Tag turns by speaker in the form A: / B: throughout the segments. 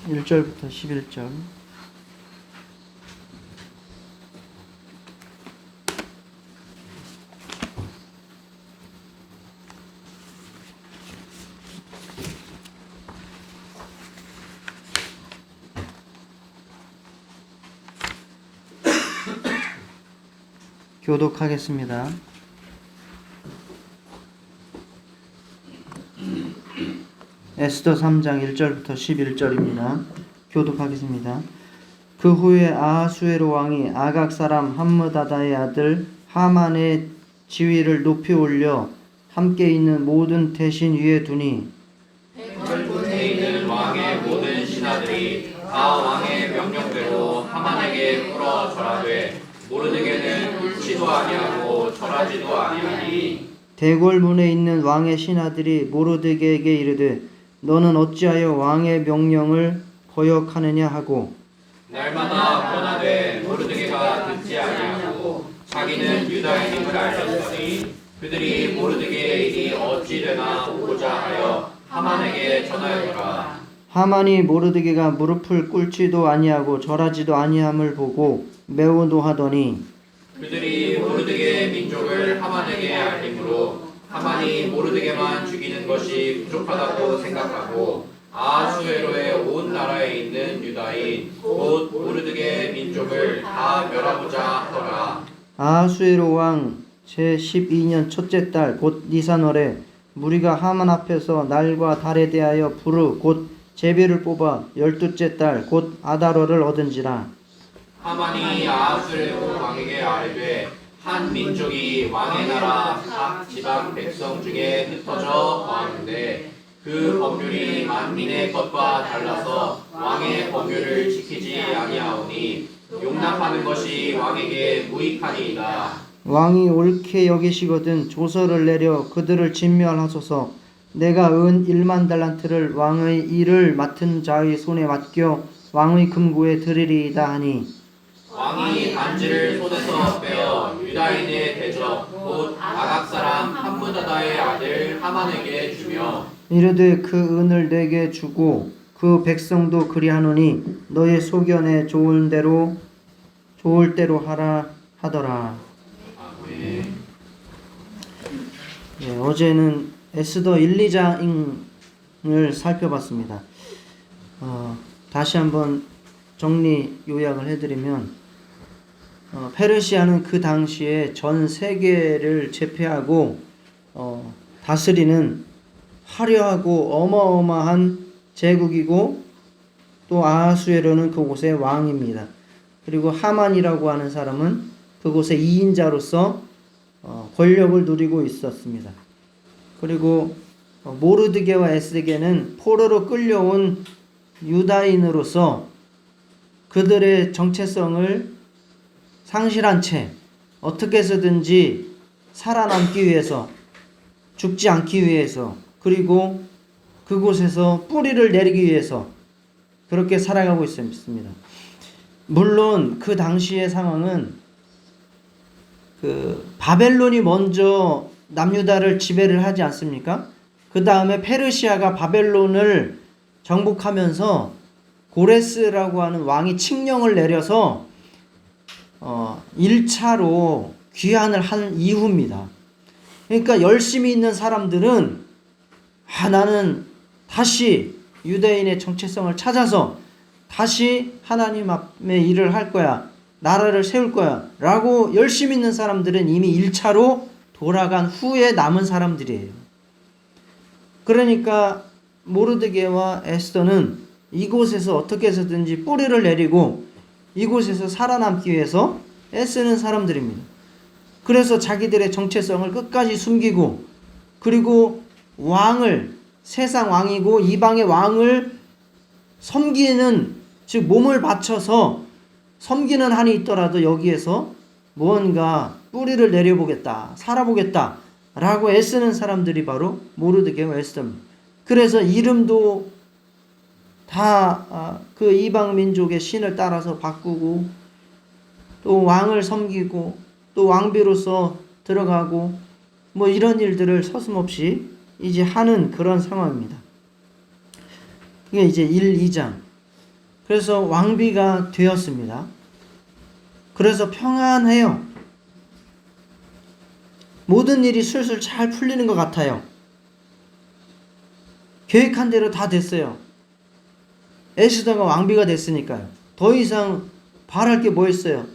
A: 1절부터 11절. 교독하겠습니다. 에스더 3장 1절부터 11절입니다. 교독하겠습니다. 그 후에 아하수에로 왕이 아각 사람 함므다다의 아들 하만의 지위를 높이 올려 함께 있는 모든 대신 위에 두니
B: 겉에 있는 왕의 모든 신하들이 다 왕의 명령대로 하만에게 풀어 절하되 모르드게는 옳지도 아니하고 절하지도 아니하니
A: 대궐문에 있는 왕의 신하들이 모르드게에게 이르되 너는 어찌하여 왕의 명령을 거역하느냐 하고
B: 날마다 권하되 모르드게가 듣지 아니하고 자기는 유다인임을 알렸더니 그들이 모르드게의 일이 어찌 되나 보고자 하여 하만에게 전하였더라.
A: 하만이 모르드게가 무릎을 꿇지도 아니하고 절하지도 아니함을 보고 매우 노하더니
B: 그들이 모르드게의 민족을 하만에게 알림으로 하만이 모르드게만 죽이는 것이 부족하다고 생각하고 아하수에로의 온 나라에 있는 유다인 곧 모르드게의 민족을 다 멸하고자 하더라.
A: 아하수에로 왕 제12년 첫째 달 곧 니산월에 무리가 하만 앞에서 날과 달에 대하여 부르 곧 제비를 뽑아 12째 달 곧 아달월을 얻은지라.
B: 하만이 아하수에로 왕에게 아뢰되 한 민족이 왕의 나라 각 지방 백성 중에 흩어져 거하는데 그 법률이 만민의 것과 달라서 왕의 법률을 지키지 아니하오니 용납하는 것이 왕에게 무익하니이다.
A: 왕이 옳게 여기시거든 조서를 내려 그들을 진멸하소서. 내가 은 1만 달란트를 왕의 일을 맡은 자의 손에 맡겨 왕의 금고에 드리리이다 하니
B: 왕이 반지를 손에서 빼어 유다인의 대적 곧 아각 사람 함므다다의 아들 하만에게 주며
A: 이르되 그 은을 내게 주고 그 백성도 그리하노니 너의 소견에 좋을 대로 하라 하더라.
B: 아멘.
A: 어제는 에스더 1, 2장을 살펴봤습니다. 다시 한번 정리 요약을 해드리면 페르시아는 그 당시에 전 세계를 제패하고 다스리는 화려하고 어마어마한 제국이고 또 아하수에로는 그곳의 왕입니다. 그리고 하만이라고 하는 사람은 그곳의 2인자로서 권력을 누리고 있었습니다. 그리고 모르드게와 에스게는 포로로 끌려온 유다인으로서 그들의 정체성을 상실한 채 어떻게 해서든지 살아남기 위해서 죽지 않기 위해서 그리고 그곳에서 뿌리를 내리기 위해서 그렇게 살아가고 있습니다. 물론 그 당시의 상황은 바벨론이 먼저 남유다를 지배를 하지 않습니까? 그 다음에 페르시아가 바벨론을 정복하면서 고레스라고 하는 왕이 칙령을 내려서 1차로 귀환을 한 이후입니다. 그러니까 열심히 있는 사람들은 나는 다시 유대인의 정체성을 찾아서 다시 하나님 앞에 일을 할 거야. 나라를 세울 거야. 라고 열심히 있는 사람들은 이미 1차로 돌아간 후에 남은 사람들이에요. 그러니까 모르드게와 에스더는 이곳에서 어떻게 해서든지 뿌리를 내리고 이곳에서 살아남기 위해서 애쓰는 사람들입니다. 그래서 자기들의 정체성을 끝까지 숨기고 그리고 세상 왕이고 이방의 왕을 섬기는, 즉 몸을 바쳐서 섬기는 한이 있더라도 여기에서 무언가 뿌리를 내려보겠다, 살아보겠다 라고 애쓰는 사람들이 바로 모르드게와 에스더입니다. 그래서 이름도 다 그 이방 민족의 신을 따라서 바꾸고 또 왕을 섬기고 또 왕비로서 들어가고 뭐 이런 일들을 서슴없이 이제 하는 그런 상황입니다. 이게 이제 1, 2장. 그래서 왕비가 되었습니다. 그래서 평안해요. 모든 일이 술술 잘 풀리는 것 같아요. 계획한 대로 다 됐어요. 에스더가 왕비가 됐으니까요. 더 이상 바랄 게 뭐 있어요?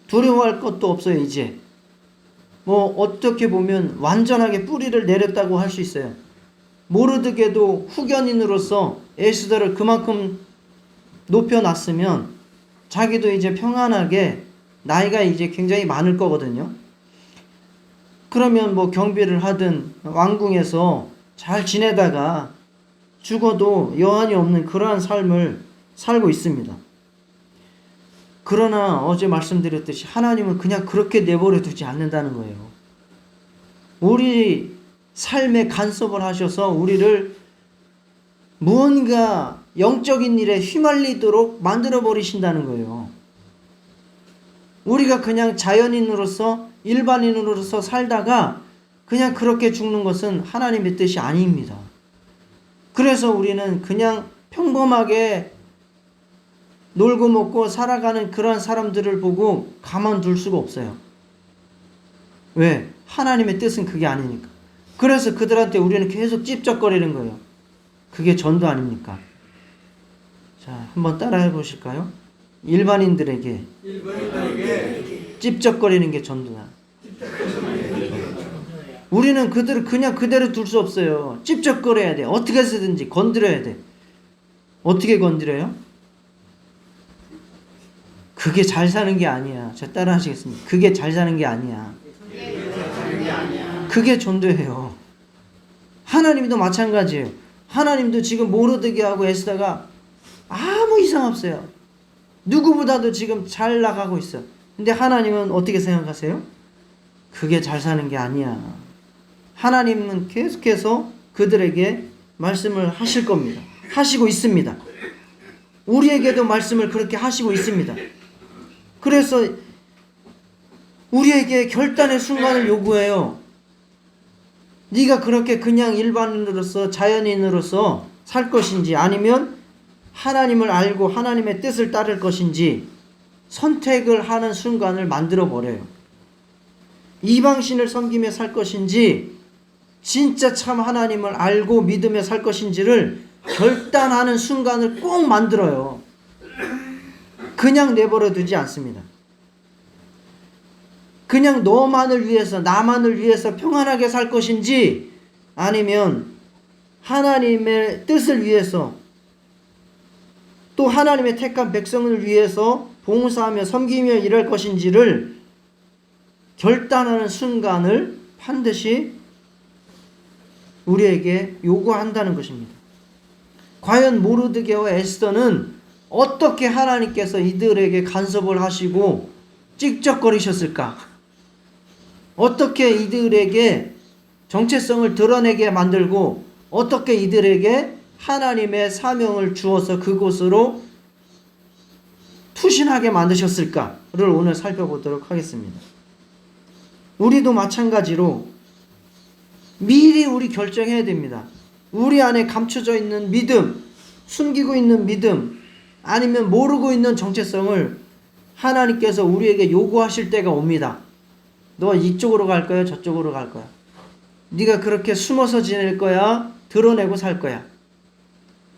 A: 두려워할 것도 없어요. 이제 뭐 어떻게 보면 완전하게 뿌리를 내렸다고 할 수 있어요. 모르드게도 후견인으로서 에스더를 그만큼 높여놨으면 자기도 이제 평안하게, 나이가 이제 굉장히 많을 거거든요. 그러면 뭐 경비를 하든 왕궁에서 잘 지내다가 죽어도 여한이 없는 그러한 삶을 살고 있습니다. 그러나 어제 말씀드렸듯이 하나님은 그냥 그렇게 내버려 두지 않는다는 거예요. 우리 삶에 간섭을 하셔서 우리를 무언가 영적인 일에 휘말리도록 만들어 버리신다는 거예요. 우리가 그냥 자연인으로서, 일반인으로서 살다가 그냥 그렇게 죽는 것은 하나님의 뜻이 아닙니다. 그래서 우리는 그냥 평범하게 놀고 먹고 살아가는 그런 사람들을 보고 가만둘 수가 없어요. 왜? 하나님의 뜻은 그게 아니니까. 그래서 그들한테 우리는 계속 찝쩍거리는 거예요. 그게 전도 아닙니까? 자, 한번 따라해 보실까요? 일반인들에게 찝쩍거리는 게 전도다. 우리는 그들을 그냥 그대로 둘 수 없어요. 찝쩍거려야 돼. 어떻게 해서든지 건드려야 돼. 어떻게 건드려요? 그게 잘 사는 게 아니야. 저 따라 하시겠습니다. 그게 잘 사는 게 아니야. 그게 전도예요. 하나님도 마찬가지예요. 하나님도 지금 모르드게하고 에스더가 아무 이상 없어요. 누구보다도 지금 잘 나가고 있어. 근데 하나님은 어떻게 생각하세요? 그게 잘 사는 게 아니야. 하나님은 계속해서 그들에게 말씀을 하실 겁니다. 하시고 있습니다. 우리에게도 말씀을 그렇게 하시고 있습니다. 그래서 우리에게 결단의 순간을 요구해요. 네가 그렇게 그냥 일반인으로서, 자연인으로서 살 것인지, 아니면 하나님을 알고 하나님의 뜻을 따를 것인지 선택을 하는 순간을 만들어 버려요. 이방신을 섬기며 살 것인지 진짜 참 하나님을 알고 믿으며 살 것인지를 결단하는 순간을 꼭 만들어요. 그냥 내버려 두지 않습니다. 그냥 너만을 위해서, 나만을 위해서 평안하게 살 것인지, 아니면 하나님의 뜻을 위해서, 또 하나님의 택한 백성을 위해서 봉사하며 섬기며 일할 것인지를 결단하는 순간을 반드시 우리에게 요구한다는 것입니다. 과연 모르드게와 에스더는 어떻게 하나님께서 이들에게 간섭을 하시고 찝쩍거리셨을까? 어떻게 이들에게 정체성을 드러내게 만들고 어떻게 이들에게 하나님의 사명을 주어서 그곳으로 투신하게 만드셨을까를 오늘 살펴보도록 하겠습니다. 우리도 마찬가지로 미리 우리 결정해야 됩니다. 우리 안에 감춰져 있는 믿음, 숨기고 있는 믿음, 아니면 모르고 있는 정체성을 하나님께서 우리에게 요구하실 때가 옵니다. 너 이쪽으로 갈 거야? 저쪽으로 갈 거야? 네가 그렇게 숨어서 지낼 거야? 드러내고 살 거야?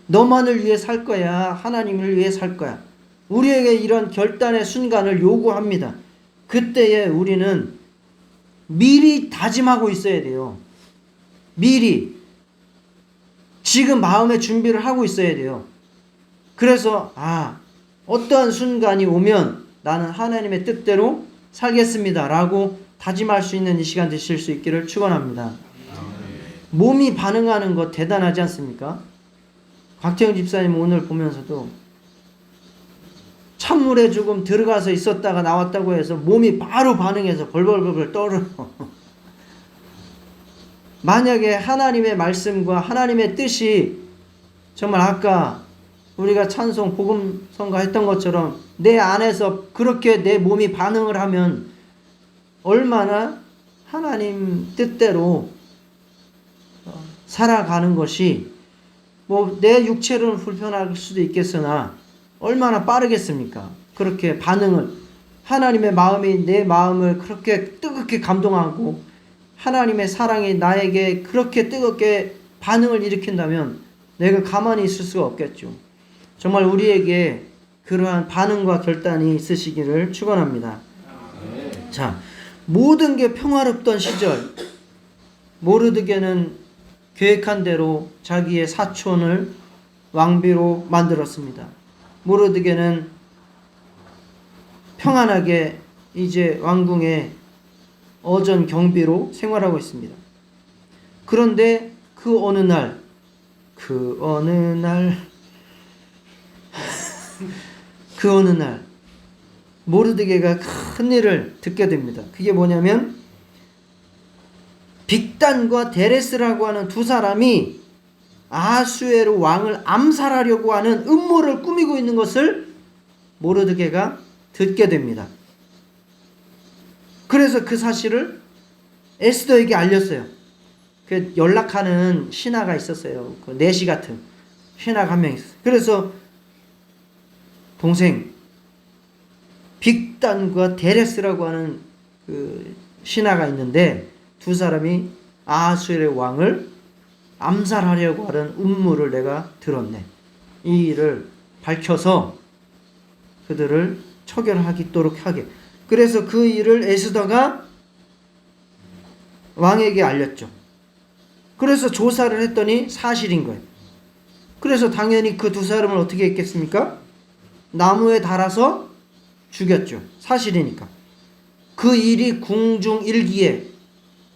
A: 너만을 위해 살 거야? 하나님을 위해 살 거야? 우리에게 이런 결단의 순간을 요구합니다. 그때에 우리는 미리 다짐하고 있어야 돼요. 미리 지금 마음의 준비를 하고 있어야 돼요. 그래서 어떠한 순간이 오면 나는 하나님의 뜻대로 살겠습니다 라고 다짐할 수 있는 이 시간 되실 수 있기를 축원합니다. 몸이 반응하는 것 대단하지 않습니까? 곽태영 집사님 오늘 보면서도 찬물에 조금 들어가서 있었다가 나왔다고 해서 몸이 바로 반응해서 벌벌벌 떨어요. 만약에 하나님의 말씀과 하나님의 뜻이 정말 아까 우리가 찬송 복음성가 했던 것처럼 내 안에서 그렇게 내 몸이 반응을 하면 얼마나 하나님 뜻대로 살아가는 것이 뭐 내 육체로는 불편할 수도 있겠으나 얼마나 빠르겠습니까? 그렇게 반응을, 하나님의 마음이 내 마음을 그렇게 뜨겁게 감동하고 하나님의 사랑이 나에게 그렇게 뜨겁게 반응을 일으킨다면 내가 가만히 있을 수가 없겠죠. 정말 우리에게 그러한 반응과 결단이 있으시기를 축원합니다. 자, 모든 게 평화롭던 시절, 모르드게는 계획한 대로 자기의 사촌을 왕비로 만들었습니다. 모르드게는 평안하게 이제 왕궁의 어전 경비로 생활하고 있습니다. 그런데 그 어느 날 모르드게가 큰 일을 듣게 됩니다. 그게 뭐냐면 빅단과 데레스라고 하는 두 사람이 아하수에로 왕을 암살하려고 하는 음모를 꾸미고 있는 것을 모르드게가 듣게 됩니다. 그래서 그 사실을 에스더에게 알렸어요. 그 연락하는 신하가 있었어요. 그 내시 같은 신하가 한 명 있었어요. 그래서 동생 빅단과 데레스라고 하는 그 신하가 있는데 두 사람이 아하수에르 왕을 암살하려고 하는 음모를 내가 들었네. 이 일을 밝혀서 그들을 처결하도록 하게. 그래서 그 일을 에스더가 왕에게 알렸죠. 그래서 조사를 했더니 사실인 거예요. 그래서 당연히 그 두 사람을 어떻게 했겠습니까? 나무에 달아서 죽였죠. 사실이니까. 그 일이 궁중 일기에,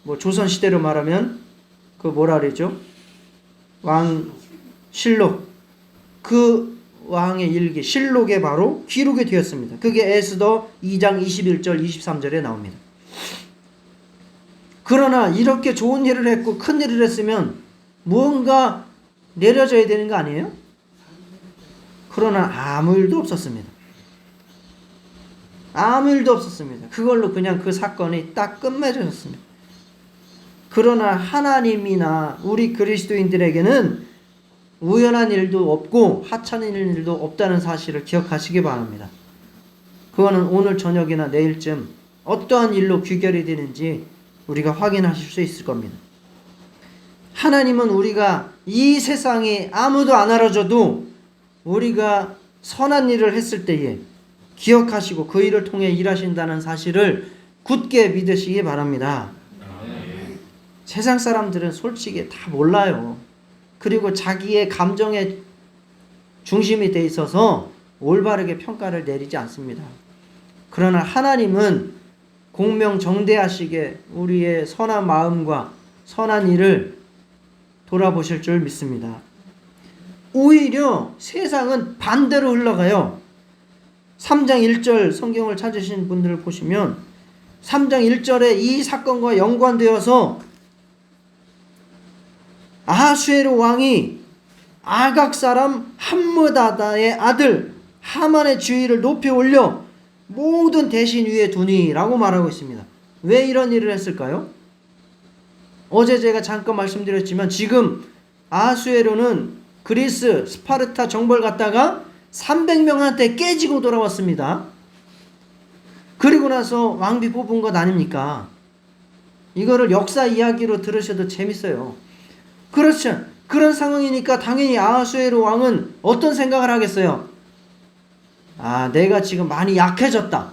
A: 뭐 조선시대로 말하면 그 뭐라 그러죠? 왕실록, 그 왕의 일기 실록에 바로 기록이 되었습니다. 그게 에스더 2장 21절 23절에 나옵니다. 그러나 이렇게 좋은 일을 했고 큰 일을 했으면 무언가 내려져야 되는 거 아니에요? 그러나 아무 일도 없었습니다. 아무 일도 없었습니다. 그걸로 그냥 그 사건이 딱 끝맺어졌습니다. 그러나 하나님이나 우리 그리스도인들에게는 우연한 일도 없고 하찮은 일도 없다는 사실을 기억하시기 바랍니다. 그거는 오늘 저녁이나 내일쯤 어떠한 일로 귀결이 되는지 우리가 확인하실 수 있을 겁니다. 하나님은 우리가 이 세상에 아무도 안 알아줘도 우리가 선한 일을 했을 때에 기억하시고 그 일을 통해 일하신다는 사실을 굳게 믿으시기 바랍니다. 세상 사람들은 솔직히 다 몰라요. 그리고 자기의 감정에 중심이 돼 있어서 올바르게 평가를 내리지 않습니다. 그러나 하나님은 공명정대하시게 우리의 선한 마음과 선한 일을 돌아보실 줄 믿습니다. 오히려 세상은 반대로 흘러가요. 3장 1절 성경을 찾으신 분들을 보시면 3장 1절에 이 사건과 연관되어서 아하수에르 왕이 아각 사람 함므다다의 아들 하만의 지위를 높이 올려 모든 대신 위에 두니라고 말하고 있습니다. 왜 이런 일을 했을까요? 어제 제가 잠깐 말씀드렸지만 지금 아하수에르는 그리스 스파르타 정벌 갔다가 300명한테 깨지고 돌아왔습니다. 그리고 나서 왕비 뽑은 것 아닙니까? 이거를 역사 이야기로 들으셔도 재밌어요. 그렇죠. 그런 상황이니까 당연히 아하수에르 왕은 어떤 생각을 하겠어요? 아, 내가 지금 많이 약해졌다.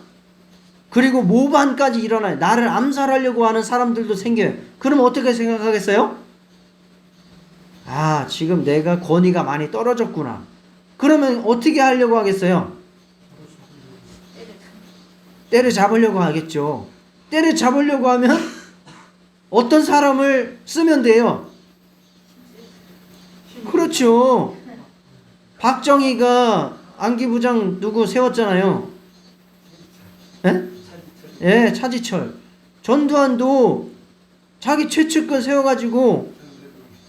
A: 그리고 모반까지 일어나요. 나를 암살하려고 하는 사람들도 생겨요. 그럼 어떻게 생각하겠어요? 아, 지금 내가 권위가 많이 떨어졌구나. 그러면 어떻게 하려고 하겠어요? 때려잡으려고 하겠죠. 때려잡으려고 하면 어떤 사람을 쓰면 돼요? 그렇죠. 박정희가 안기부장 누구 세웠잖아요. 예? 예, 차지철. 전두환도 자기 최측근 세워가지고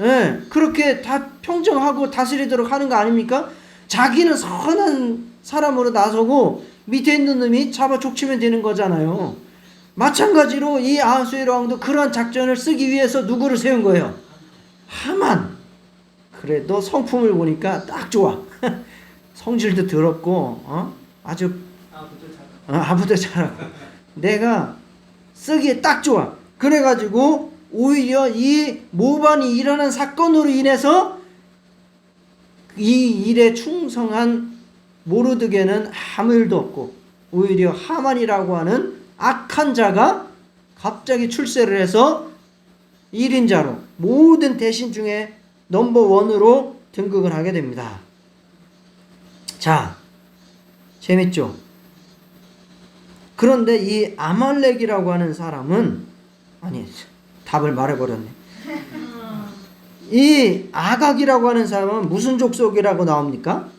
A: 예, 그렇게 다 평정하고 다스리도록 하는 거 아닙니까? 자기는 선한 사람으로 나서고 밑에 있는 놈이 잡아 족치면 되는 거잖아요. 마찬가지로 이 아하수에르 왕도 그러한 작전을 쓰기 위해서 누구를 세운 거예요? 하만. 그래, 너 성품을 보니까 딱 좋아. 성질도 더럽고 아주 아부도 잘하고 내가 쓰기에 딱 좋아. 그래가지고 오히려 이 모반이 일어난 사건으로 인해서 이 일에 충성한 모르드게는 아무 일도 없고 오히려 하만이라고 하는 악한 자가 갑자기 출세를 해서 1인자로 모든 대신 중에 넘버원으로 등극을 하게 됩니다. 자, 재밌죠? 그런데 이 아말렉이라고 하는 사람은 답을 말해버렸네. 이 아각이라고 하는 사람은 무슨 족속이라고 나옵니까?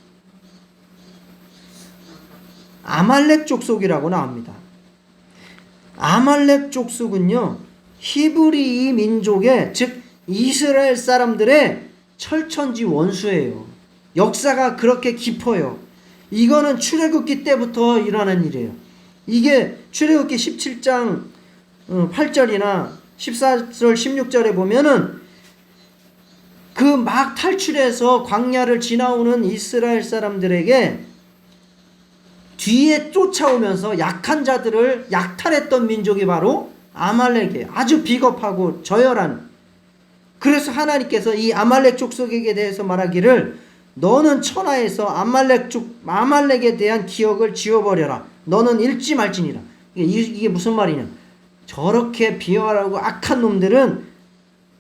A: 아말렉 족속이라고 나옵니다. 아말렉 족속은요, 히브리 민족의 즉 이스라엘 사람들의 철천지 원수예요. 역사가 그렇게 깊어요. 이거는 출애굽기 때부터 일어난 일이에요. 이게 출애굽기 17장 8절이나 14절 16절에 보면은 그 막 탈출해서 광야를 지나오는 이스라엘 사람들에게 뒤에 쫓아오면서 약한 자들을 약탈했던 민족이 바로 아말렉이에요. 아주 비겁하고 저열한. 그래서 하나님께서 이 아말렉 족속에게 대해서 말하기를 너는 천하에서 아말렉에 대한 기억을 지워버려라. 너는 잃지 말지니라. 이게 무슨 말이냐? 저렇게 비열하고 악한 놈들은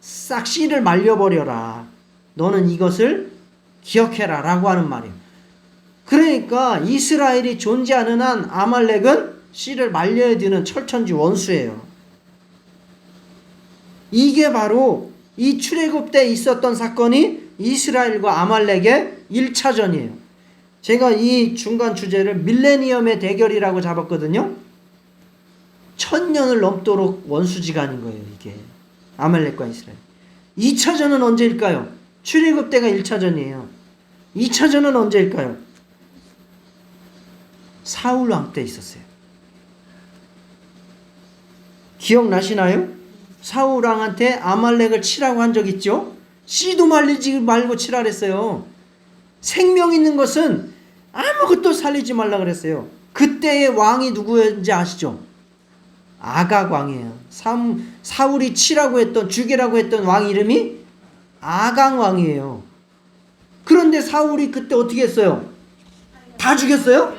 A: 싹 씨를 말려버려라. 너는 이것을 기억해라 라고 하는 말이에요. 그러니까 이스라엘이 존재하는 한 아말렉은 씨를 말려야 되는 철천지 원수예요. 이게 바로 이 출애굽 때 있었던 사건이 이스라엘과 아말렉의 1차전이에요. 제가 이 중간 주제를 밀레니엄의 대결이라고 잡았거든요. 1000년을 넘도록 원수지간인 거예요. 이게 아말렉과 이스라엘. 2차전은 언제일까요? 출애굽 때가 1차전이에요. 2차전은 언제일까요? 사울 왕 때 있었어요. 기억나시나요? 사울 왕한테 아말렉을 치라고 한 적 있죠? 씨도 말리지 말고 치라 그랬어요. 생명 있는 것은 아무것도 살리지 말라 그랬어요. 그때의 왕이 누구였는지 아시죠? 아각 왕이에요. 사울이 치라고 했던, 죽이라고 했던 왕 이름이 아각 왕이에요. 그런데 사울이 그때 어떻게 했어요? 다 죽였어요?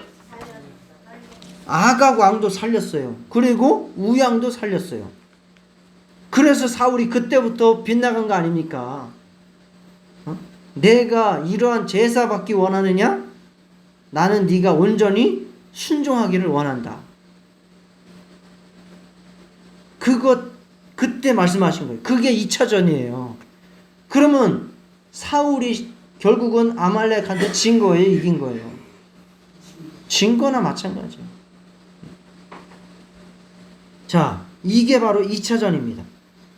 A: 아각 왕도 살렸어요. 그리고 우양도 살렸어요. 그래서 사울이 그때부터 빗나간 거 아닙니까? 내가 이러한 제사 받기 원하느냐? 나는 네가 온전히 순종하기를 원한다. 그때 말씀하신 거예요. 그게 2차전이에요. 그러면 사울이 결국은 아말렉한테 진 거예요? 이긴 거예요? 진 거나 마찬가지예요. 자, 이게 바로 2차전입니다.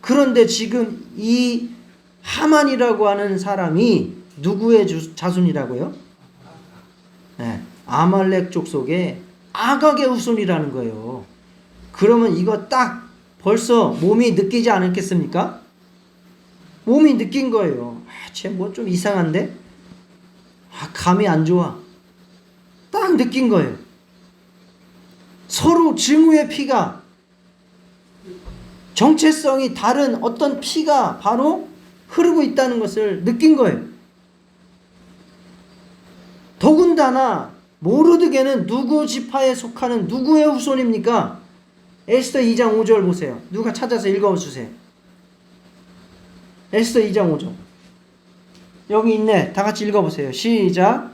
A: 그런데 지금 이 하만이라고 하는 사람이 누구의 자손이라고요? 네, 아말렉 족속의 아각의 후손이라는 거예요. 그러면 이거 딱 벌써 몸이 느끼지 않았겠습니까? 몸이 느낀 거예요. 쟤 뭐 좀 이상한데? 감이 안 좋아. 딱 느낀 거예요. 서로 증오의 피가, 정체성이 다른 어떤 피가 바로 흐르고 있다는 것을 느낀 거예요. 더군다나 모르드게는 누구 지파에 속하는 누구의 후손입니까? 에스더 2장 5절 보세요. 누가 찾아서 읽어주세요. 에스더 2장 5절. 여기 있네. 다 같이 읽어보세요. 시작.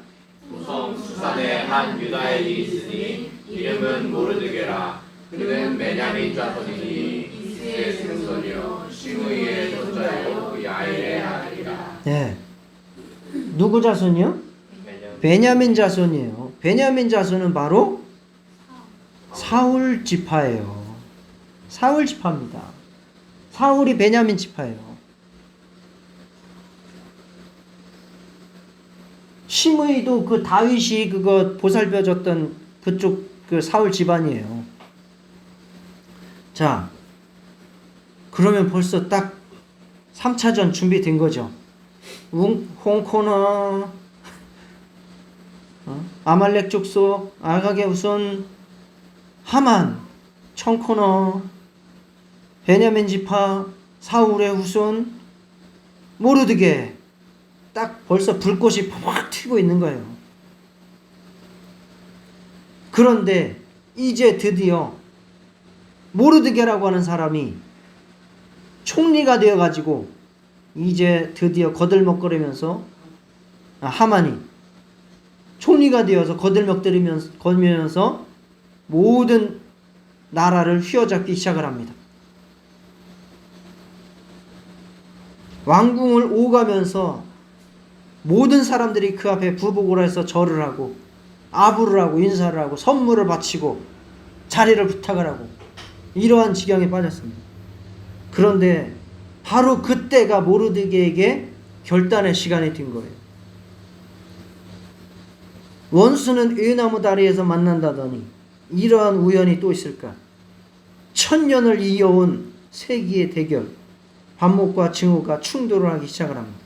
B: 우성 수산에 한 유다인이 있으니 이름은 모르드게라. 그는 베냐민 자손이니 이스의 생손이요 시므이의 손자요 야일의 아들이라.
A: 네. 누구 자손이요? 베냐민 자손이에요. 베냐민 자손은 바로 사울 지파예요. 사울 지파입니다. 사울이 베냐민 지파예요. 시므이도 그 다윗이 그거 보살펴줬던 그쪽 그 사울 집안이에요. 자, 그러면 벌써 딱 3차전 준비된 거죠. 홍코너 아말렉 족속 아각의 후손 하만, 청코너, 베냐민 지파 사울의 후손 모르드게, 딱 벌써 불꽃이 팍 튀고 있는 거예요. 그런데 이제 드디어 모르드게라고 하는 사람이 총리가 되어가지고 이제 드디어 거들먹거리면서 하만이 총리가 되어서 거들먹거리면서 모든 나라를 휘어잡기 시작을 합니다. 왕궁을 오가면서 모든 사람들이 그 앞에 부복을 해서 절을 하고 아부를 하고 인사를 하고 선물을 바치고 자리를 부탁을 하고 이러한 지경에 빠졌습니다. 그런데 바로 그때가 모르드게에게 결단의 시간이 된 거예요. 원수는 의나무 다리에서 만난다더니 이러한 우연이 또 있을까? 1000년을 이어온 세기의 대결, 반목과 증오가 충돌을 하기 시작을 합니다.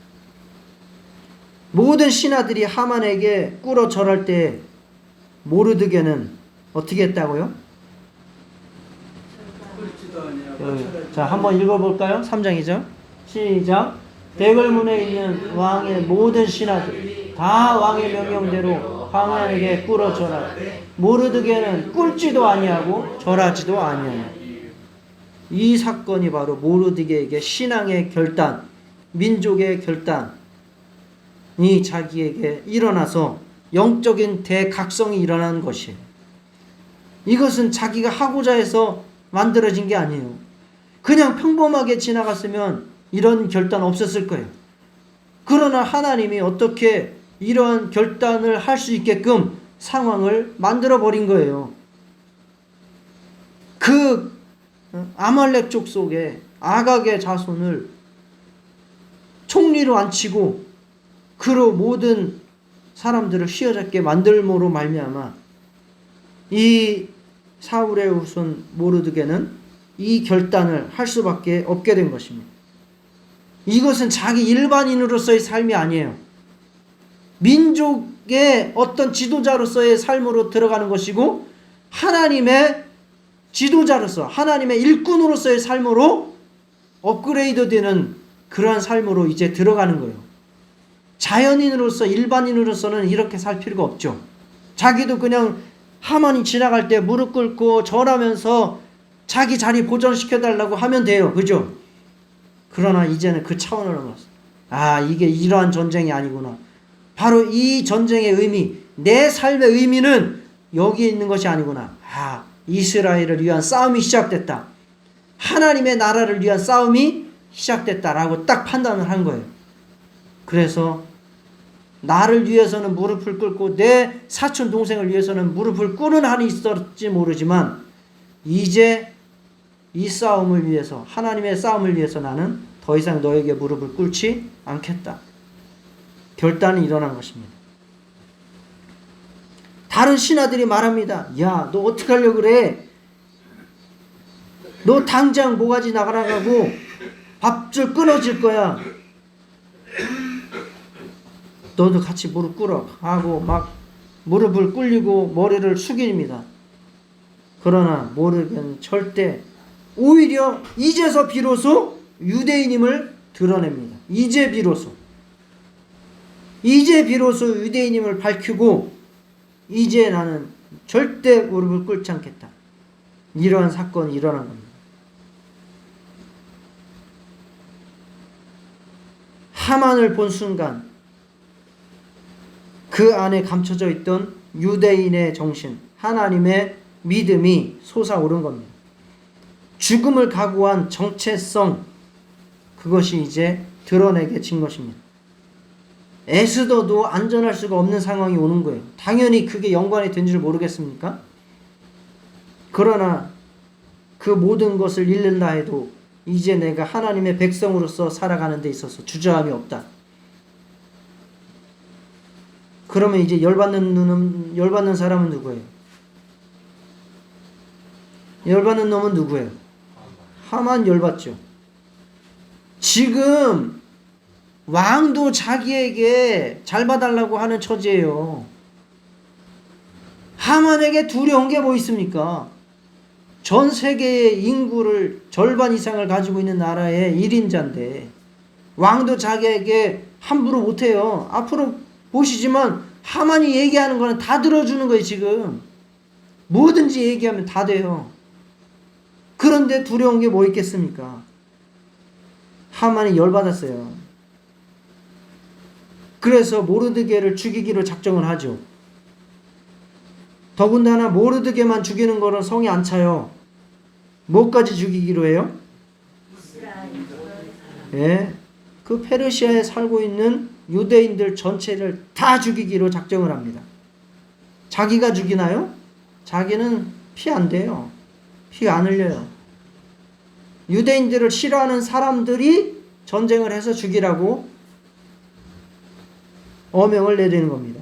A: 모든 신하들이 하만에게 꿇어 절할 때 모르드게는 어떻게 했다고요? 자, 한번 읽어볼까요? 3장이죠. 시작. 대궐문에 있는 왕의 모든 신하들 다 왕의 명령대로 하만에게 꿇어 절하라. 모르드게는 꿇지도 아니하고 절하지도 아니하냐. 이 사건이 바로 모르드게에게 신앙의 결단, 민족의 결단이 자기에게 일어나서 영적인 대각성이 일어나는 것이에요. 이것은 자기가 하고자 해서 만들어진 게 아니에요. 그냥 평범하게 지나갔으면 이런 결단 없었을 거예요. 그러나 하나님이 어떻게 이러한 결단을 할 수 있게끔 상황을 만들어 버린 거예요. 그 아말렉 족속의 아각의 자손을 총리로 앉히고 그로 모든 사람들을 휘어잡게 만들므로 말미암아 이 사울의 후손 모르드게는 이 결단을 할 수밖에 없게 된 것입니다. 이것은 자기 일반인으로서의 삶이 아니에요. 민족의 어떤 지도자로서의 삶으로 들어가는 것이고 하나님의 지도자로서 하나님의 일꾼으로서의 삶으로 업그레이드되는 그러한 삶으로 이제 들어가는 거예요. 자연인으로서 일반인으로서는 이렇게 살 필요가 없죠. 자기도 그냥 하만이 지나갈 때 무릎 꿇고 절하면서 자기 자리 보존시켜달라고 하면 돼요. 그죠? 그러나 이제는 그 차원을 넘었어. 이게 이러한 전쟁이 아니구나. 바로 이 전쟁의 의미, 내 삶의 의미는 여기 있는 것이 아니구나. 이스라엘을 위한 싸움이 시작됐다. 하나님의 나라를 위한 싸움이 시작됐다라고 딱 판단을 한 거예요. 그래서 나를 위해서는 무릎을 꿇고 내 사촌 동생을 위해서는 무릎을 꿇은 한이 있었지 모르지만 이제 이 싸움을 위해서 하나님의 싸움을 위해서 나는 더 이상 너에게 무릎을 꿇지 않겠다. 결단이 일어난 것입니다. 다른 신하들이 말합니다. 야, 너 어떻게 하려고 그래? 너 당장 모가지 나가라고 밥줄 끊어질 거야. 너도 같이 무릎 꿇어 하고 막 무릎을 꿇리고 머리를 숙입니다. 그러나 모르게는 절대 오히려 이제서 비로소 유대인임을 드러냅니다. 이제 비로소 유대인임을 밝히고 이제 나는 절대 무릎을 꿇지 않겠다. 이러한 사건이 일어난 겁니다. 하만을 본 순간 그 안에 감춰져 있던 유대인의 정신, 하나님의 믿음이 솟아오른 겁니다. 죽음을 각오한 정체성, 그것이 이제 드러내게 진 것입니다. 에스더도 안전할 수가 없는 상황이 오는 거예요. 당연히 그게 연관이 된 줄 모르겠습니까? 그러나 그 모든 것을 잃는다 해도 이제 내가 하나님의 백성으로서 살아가는 데 있어서 주저함이 없다. 그러면 이제 열받는 사람은 누구예요? 열받는 놈은 누구예요? 하만 열받죠. 지금 왕도 자기에게 잘 봐달라고 하는 처지예요. 하만에게 두려운 게 뭐 있습니까? 전 세계의 인구를 절반 이상을 가지고 있는 나라의 1인자인데 왕도 자기에게 함부로 못해요. 앞으로 보시지만 하만이 얘기하는 거는 다 들어주는 거예요. 지금 뭐든지 얘기하면 다 돼요. 그런데 두려운 게 뭐 있겠습니까? 하만이 열받았어요. 그래서 모르드게를 죽이기로 작정을 하죠. 더군다나 모르드게만 죽이는 거는 성이 안 차요. 뭐까지 죽이기로 해요? 예, 그 페르시아에 살고 있는 유대인들 전체를 다 죽이기로 작정을 합니다. 자기가 죽이나요? 자기는 피 안 돼요. 피 안 흘려요. 유대인들을 싫어하는 사람들이 전쟁을 해서 죽이라고 어명을 내리는 겁니다.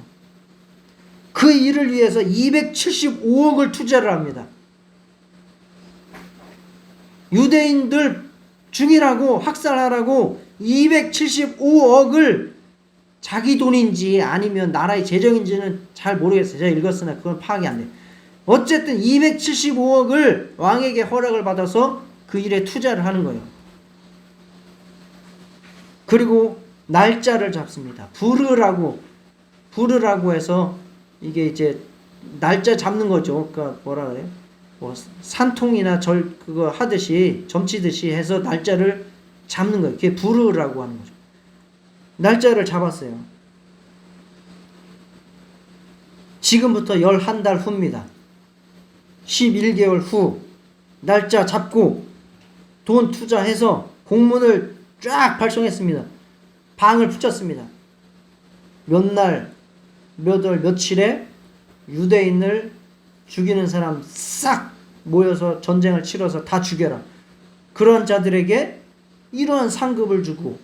A: 그 일을 위해서 275억을 투자를 합니다. 유대인들 죽이라고 학살하라고 275억을 자기 돈인지 아니면 나라의 재정인지는 잘 모르겠어요. 제가 읽었으나 그건 파악이 안 돼요. 어쨌든 275억을 왕에게 허락을 받아서 그 일에 투자를 하는 거예요. 그리고 날짜를 잡습니다. 부르라고 해서 이게 이제 날짜 잡는 거죠. 그러니까 뭐라 그래요? 뭐 산통이나 그거 하듯이 점치듯이 해서 날짜를 잡는 거예요. 그게 부르라고 하는 거죠. 날짜를 잡았어요. 지금부터 11달 후입니다. 11개월 후 날짜 잡고 돈 투자해서 공문을 쫙 발송했습니다. 방을 붙였습니다. 몇 날, 몇 월, 며칠에 유대인을 죽이는 사람 싹 모여서 전쟁을 치러서 다 죽여라. 그런 자들에게 이러한 상급을 주고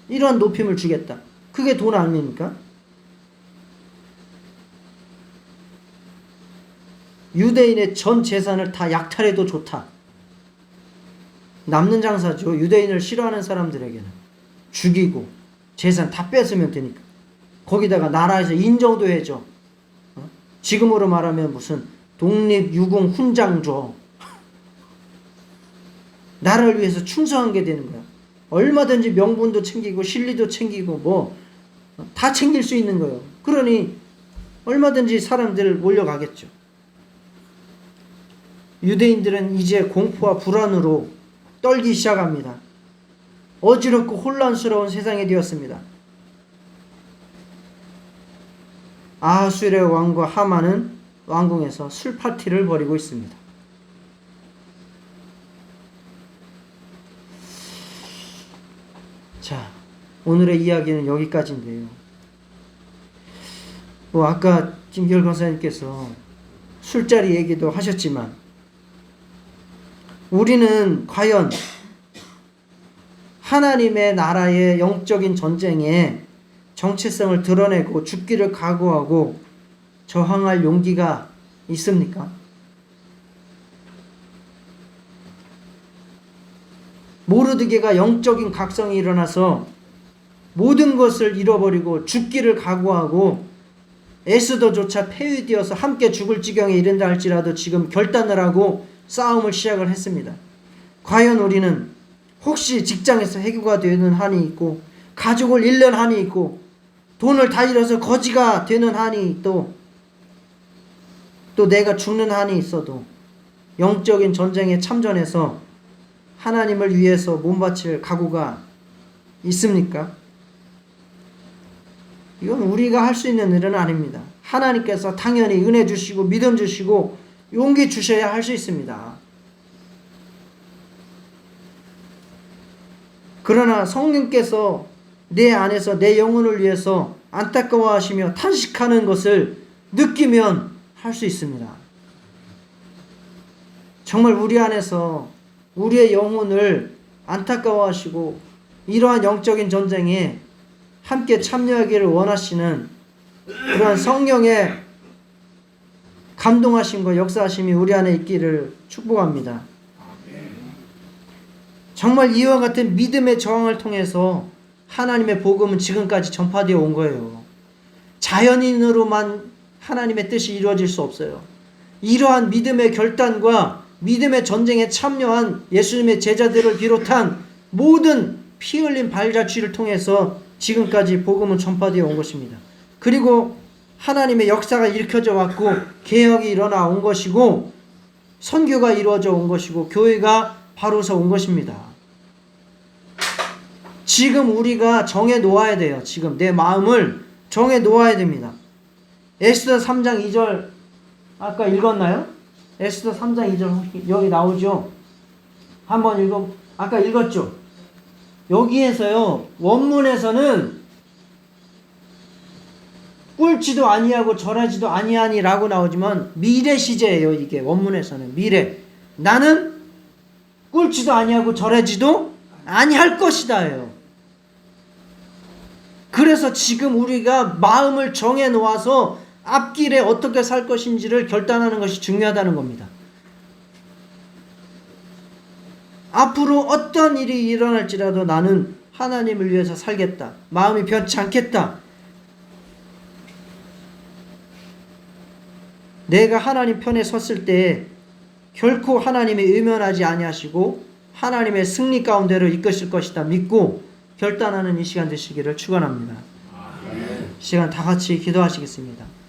A: 이러한 높임을 주겠다. 그게 돈 아닙니까? 유대인의 전 재산을 다 약탈해도 좋다. 남는 장사죠. 유대인을 싫어하는 사람들에게는 죽이고 재산 다 뺏으면 되니까. 거기다가 나라에서 인정도 해줘. 지금으로 말하면 무슨 독립유공 훈장 줘. 나라를 위해서 충성한 게 되는 거야. 얼마든지 명분도 챙기고 실리도 챙기고 뭐 다 챙길 수 있는 거예요. 그러니 얼마든지 사람들 몰려가겠죠. 유대인들은 이제 공포와 불안으로 떨기 시작합니다. 어지럽고 혼란스러운 세상이 되었습니다. 아하수르의 왕과 하만은 왕궁에서 술 파티를 벌이고 있습니다. 자, 오늘의 이야기는 여기까지인데요. 뭐 아까 김기열 권사님께서 술자리 얘기도 하셨지만 우리는 과연 하나님의 나라의 영적인 전쟁에 정체성을 드러내고 죽기를 각오하고 저항할 용기가 있습니까? 모르드게가 영적인 각성이 일어나서 모든 것을 잃어버리고 죽기를 각오하고 에스더조차 폐위되어서 함께 죽을 지경에 이른다 할지라도 지금 결단을 하고 싸움을 시작을 했습니다. 과연 우리는 혹시 직장에서 해고가 되는 한이 있고 가족을 잃는 한이 있고 돈을 다 잃어서 거지가 되는 한이 또 내가 죽는 한이 있어도 영적인 전쟁에 참전해서 하나님을 위해서 몸바칠 각오가 있습니까? 이건 우리가 할 수 있는 일은 아닙니다. 하나님께서 당연히 은혜 주시고 믿음 주시고 용기 주셔야 할 수 있습니다. 그러나 성령께서 내 안에서 내 영혼을 위해서 안타까워하시며 탄식하는 것을 느끼면 할 수 있습니다. 정말 우리 안에서 우리의 영혼을 안타까워하시고 이러한 영적인 전쟁에 함께 참여하기를 원하시는 그러한 성령의 감동하심과 역사하심이 우리 안에 있기를 축복합니다. 정말 이와 같은 믿음의 저항을 통해서 하나님의 복음은 지금까지 전파되어 온 거예요. 자연인으로만 하나님의 뜻이 이루어질 수 없어요. 이러한 믿음의 결단과 믿음의 전쟁에 참여한 예수님의 제자들을 비롯한 모든 피 흘린 발자취를 통해서 지금까지 복음은 전파되어 온 것입니다. 그리고 하나님의 역사가 일으켜져 왔고 개혁이 일어나 온 것이고 선교가 이루어져 온 것이고 교회가 바로서 온 것입니다. 지금 우리가 정해 놓아야 돼요. 지금 내 마음을 정해 놓아야 됩니다. 에스더 3장 2절 아까 읽었나요? 에스더 3장 2절 여기 나오죠? 한번 아까 읽었죠? 여기에서요, 원문에서는 꿀지도 아니하고 절하지도 아니하니라고 나오지만 미래 시제예요. 이게 원문에서는 미래. 나는 꿀지도 아니하고 절하지도 아니할 것이다예요. 그래서 지금 우리가 마음을 정해 놓아서 앞길에 어떻게 살 것인지를 결단하는 것이 중요하다는 겁니다. 앞으로 어떤 일이 일어날지라도 나는 하나님을 위해서 살겠다. 마음이 변치 않겠다. 내가 하나님 편에 섰을 때 결코 하나님이 의면하지 아니하시고 하나님의 승리 가운데로 이끄실 것이다 믿고 결단하는 이 시간 되시기를 축원합니다. 시간 다 같이 기도하시겠습니다.